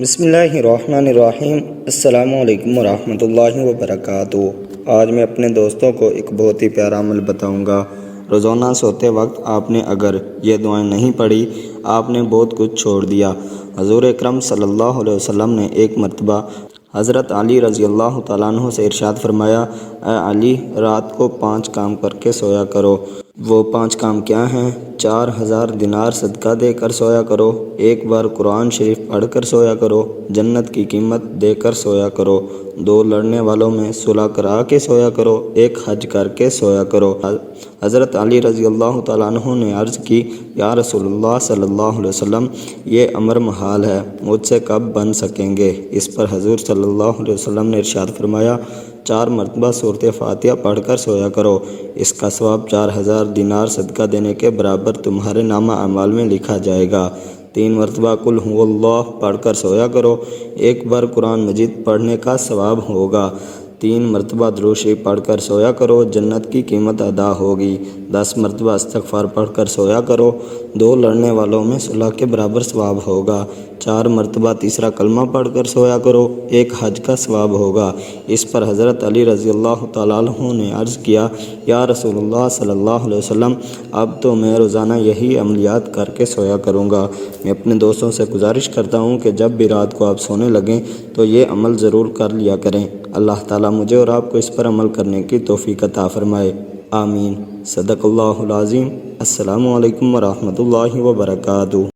بسم اللہ الرحمن الرحیم۔ السلام علیکم ورحمۃ اللہ وبرکاتہ۔ آج میں اپنے دوستوں کو ایک بہت ہی پیارا عمل بتاؤں گا۔ روزانہ سوتے وقت آپ نے اگر یہ دعائیں نہیں پڑھی، آپ نے بہت کچھ چھوڑ دیا۔ حضور اکرم صلی اللہ علیہ وسلم نے ایک مرتبہ حضرت علی رضی اللہ تعالیٰ عنہ سے ارشاد فرمایا، اے علی، رات کو 5 کام کر کے سویا کرو۔ وہ 5 کام کیا ہیں؟ 4000 دینار صدقہ دے کر سویا کرو، ایک بار قرآن شریف پڑھ کر سویا کرو، جنت کی قیمت دے کر سویا کرو، 2 لڑنے والوں میں صلح کرا کے سویا کرو، ایک حج کر کے سویا کرو۔ حضرت علی رضی اللہ تعالیٰ عنہ نے عرض کی، یا رسول اللہ صلی اللہ علیہ وسلم، یہ امر محال ہے، مجھ سے کب بن سکیں گے؟ اس پر حضور صلی اللہ علیہ وسلم نے ارشاد فرمایا، 4 مرتبہ سورۃ فاتحہ پڑھ کر سویا کرو، اس کا ثواب 4000 دینار صدقہ دینے کے برابر تمہارے نامہ اعمال میں لکھا جائے گا۔ 3 مرتبہ قل ھو اللہ پڑھ کر سویا کرو، ایک بار قرآن مجید پڑھنے کا ثواب ہوگا۔ 3 مرتبہ درود شریف پڑھ کر سویا کرو، جنت کی قیمت ادا ہوگی۔ 10 مرتبہ استغفار پڑھ کر سویا کرو، 2 لڑنے والوں میں صلح کے برابر ثواب ہوگا۔ 4 مرتبہ تیسرا کلمہ پڑھ کر سویا کرو، ایک حج کا ثواب ہوگا۔ اس پر حضرت علی رضی اللہ تعالیٰ عنہ نے عرض کیا، یا رسول اللہ صلی اللہ علیہ وسلم، اب تو میں روزانہ یہی عملیات کر کے سویا کروں گا۔ میں اپنے دوستوں سے گزارش کرتا ہوں کہ جب بھی رات کو آپ سونے لگیں تو یہ عمل ضرور کر لیا کریں۔ اللہ تعالیٰ مجھے اور آپ کو اس پر عمل کرنے کی توفیق عطا فرمائے، آمین۔ صدق اللہ العظیم۔ السلام علیکم ورحمۃ اللہ وبرکاتہ۔